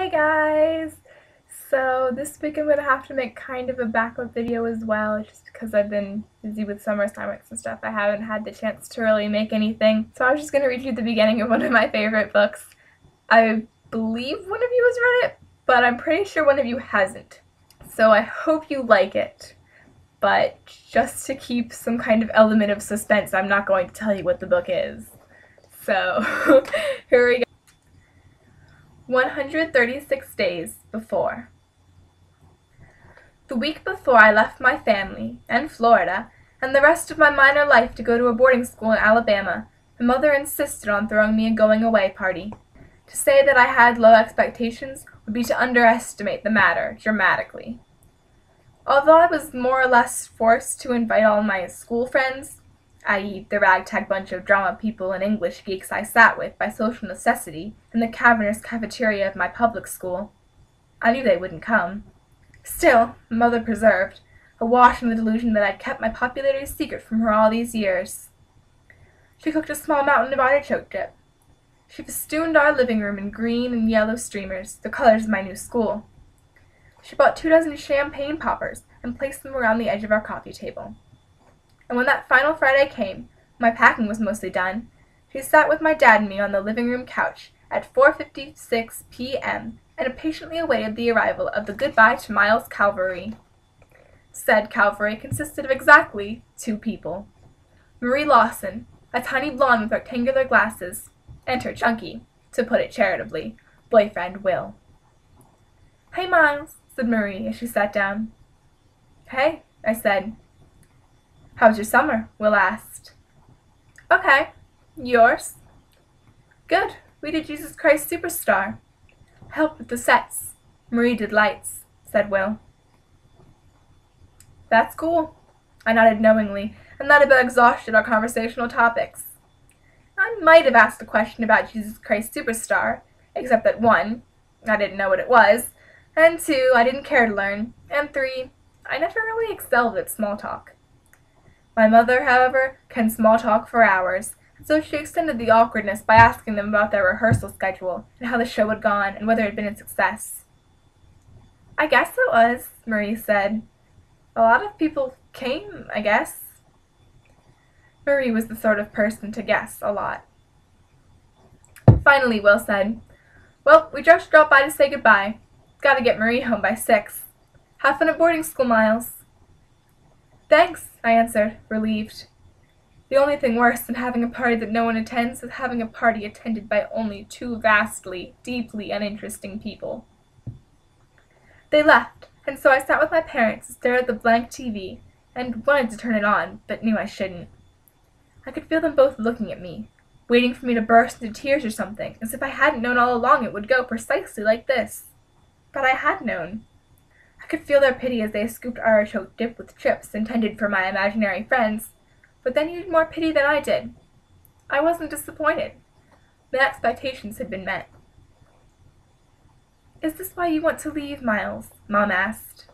Hey guys! So this week I'm going to have to make kind of a backup video as well, just because I've been busy with summer assignments and stuff. I haven't had the chance to really make anything. So I was just going to read you the beginning of one of my favorite books. I believe one of you has read it, but I'm pretty sure one of you hasn't. So I hope you like it. But just to keep some kind of element of suspense, I'm not going to tell you what the book is. So here we go. 136 days before. The week before I left my family, and Florida, and the rest of my minor life to go to a boarding school in Alabama, my mother insisted on throwing me a going-away party. To say that I had low expectations would be to underestimate the matter dramatically. Although I was more or less forced to invite all my school friends, i.e. the ragtag bunch of drama people and English geeks I sat with by social necessity in the cavernous cafeteria of my public school, I knew they wouldn't come. Still, Mother preserved, awash in the delusion that I'd kept my popularity secret from her all these years. She cooked a small mountain of artichoke dip. She festooned our living room in green and yellow streamers, the colors of my new school. She bought 24 champagne poppers and placed them around the edge of our coffee table. And when that final Friday came, my packing was mostly done, she sat with my dad and me on the living room couch at 4:56 p.m. and patiently awaited the arrival of the goodbye to Miles cavalry. Said cavalry consisted of exactly 2 people. Marie Lawson, a tiny blonde with rectangular glasses, and her chunky, to put it charitably, boyfriend Will. "Hey, Miles," said Marie as she sat down. "Hey," I said. "How was your summer?" Will asked. "Okay. Yours?" "Good. We did Jesus Christ Superstar. I helped with the sets. Marie did lights," said Will. "That's cool." I nodded knowingly, and that about exhausted our conversational topics. I might have asked a question about Jesus Christ Superstar, except that 1, I didn't know what it was, and 2, I didn't care to learn, and 3, I never really excelled at small talk. My mother, however, can small talk for hours, so she extended the awkwardness by asking them about their rehearsal schedule, and how the show had gone, and whether it had been a success. "I guess it was," Marie said. "A lot of people came, I guess." Marie was the sort of person to guess a lot. Finally, Will said, "Well, we just dropped by to say goodbye. Gotta get Marie home by 6. Have fun at boarding school, Miles." "Thanks," I answered, relieved. The only thing worse than having a party that no one attends is having a party attended by only 2 vastly, deeply uninteresting people. They left, and so I sat with my parents and stared at the blank TV, and wanted to turn it on, but knew I shouldn't. I could feel them both looking at me, waiting for me to burst into tears or something, as if I hadn't known all along it would go precisely like this. But I had known. I could feel their pity as they scooped artichoke dip with chips intended for my imaginary friends, but they needed more pity than I did. I wasn't disappointed. My expectations had been met. "Is this why you want to leave, Miles?" Mom asked.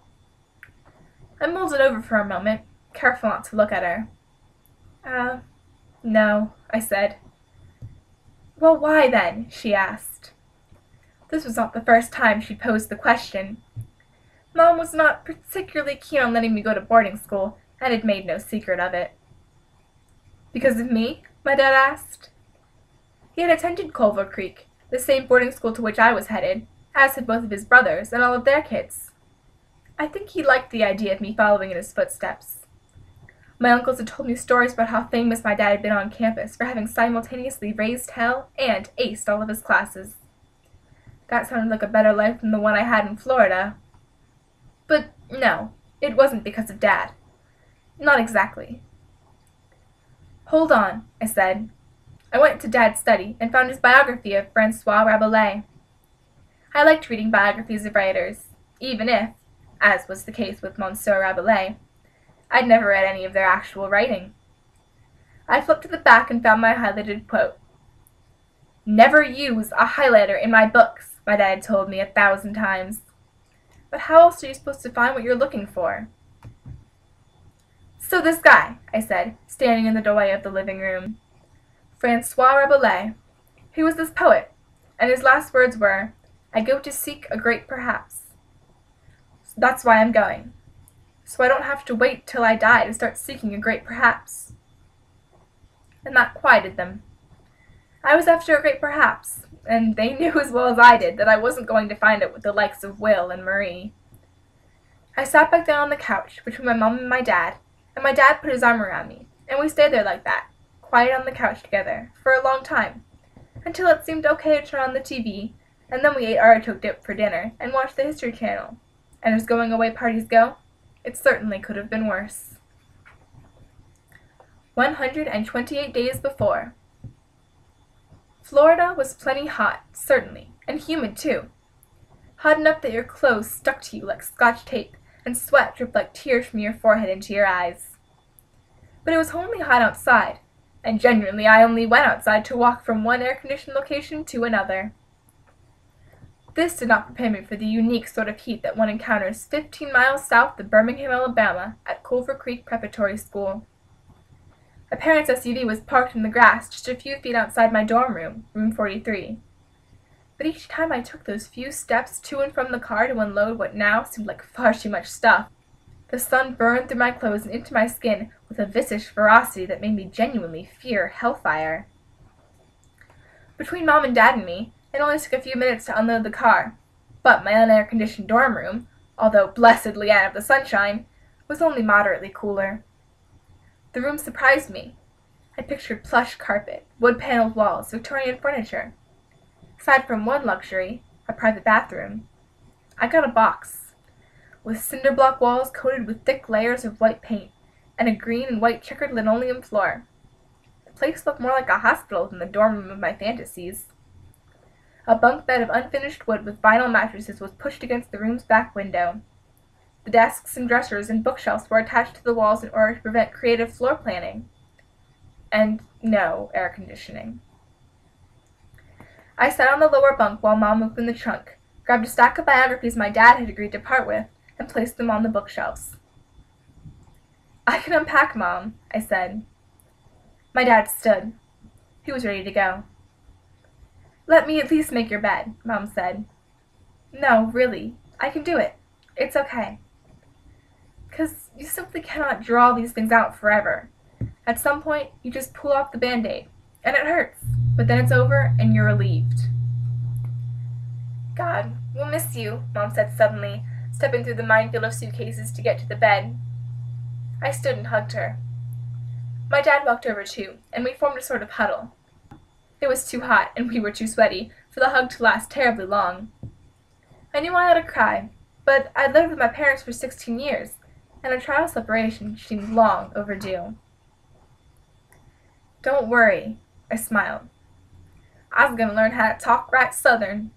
I mulled it over for a moment, careful not to look at her. No," I said. "Well, why then?" she asked. This was not the first time she'd posed the question. Mom was not particularly keen on letting me go to boarding school, and had made no secret of it. "Because of me?" my dad asked. He had attended Culver Creek, the same boarding school to which I was headed, as had both of his brothers and all of their kids. I think he liked the idea of me following in his footsteps. My uncles had told me stories about how famous my dad had been on campus for having simultaneously raised hell and aced all of his classes. That sounded like a better life than the one I had in Florida. But no, it wasn't because of Dad. Not exactly. "Hold on," I said. I went to Dad's study and found his biography of Francois Rabelais. I liked reading biographies of writers, even if, as was the case with Monsieur Rabelais, I'd never read any of their actual writing. I flipped to the back and found my highlighted quote. "Never use a highlighter in my books," my dad had told me 1,000 times. But how else are you supposed to find what you're looking for? "So this guy," I said, standing in the doorway of the living room. "Francois Rabelais. He was this poet, and his last words were, I go to seek a great perhaps. That's why I'm going. So I don't have to wait till I die to start seeking a great perhaps. And that quieted them. I was after a great perhaps, and they knew as well as I did that I wasn't going to find it with the likes of Will and Marie. I sat back down on the couch between my mom and my dad put his arm around me, and we stayed there like that, quiet on the couch together, for a long time, until it seemed okay to turn on the TV, and then we ate artichoke dip for dinner and watched the History Channel. And as going away parties go, it certainly could have been worse. 128 days before. Florida was plenty hot, certainly, and humid too. Hot enough that your clothes stuck to you like Scotch tape, and sweat dripped like tears from your forehead into your eyes. But it was only hot outside, and generally I only went outside to walk from one air-conditioned location to another. This did not prepare me for the unique sort of heat that one encounters 15 miles south of Birmingham, Alabama, at Culver Creek Preparatory School. My parents' SUV was parked in the grass just a few feet outside my dorm room, room 43. But each time I took those few steps to and from the car to unload what now seemed like far too much stuff, the sun burned through my clothes and into my skin with a vicious ferocity that made me genuinely fear hellfire. Between Mom and Dad and me, it only took a few minutes to unload the car, but my unair-conditioned dorm room, although blessedly out of the sunshine, was only moderately cooler. The room surprised me. I pictured plush carpet, wood-paneled walls, Victorian furniture. Aside from one luxury, a private bathroom, I got a box, with cinder-block walls coated with thick layers of white paint, and a green and white checkered linoleum floor. The place looked more like a hospital than the dorm room of my fantasies. A bunk bed of unfinished wood with vinyl mattresses was pushed against the room's back window. The desks and dressers and bookshelves were attached to the walls in order to prevent creative floor planning. And no air conditioning. I sat on the lower bunk while Mom opened the trunk, grabbed a stack of biographies my dad had agreed to part with, and placed them on the bookshelves. "I can unpack, Mom," I said. My dad stood. He was ready to go. "Let me at least make your bed," Mom said. "No, really, I can do it. It's okay." "'Cause you simply cannot draw these things out forever. At some point, you just pull off the Band-Aid, and it hurts, but then it's over and you're relieved." "God, we'll miss you," Mom said suddenly, stepping through the minefield of suitcases to get to the bed. I stood and hugged her. My dad walked over too, and we formed a sort of huddle. It was too hot, and we were too sweaty, for the hug to last terribly long. I knew I ought to cry, but I'd lived with my parents for 16 years, and a trial separation seemed long overdue. "Don't worry," I smiled. "I was going to learn how to talk right Southern."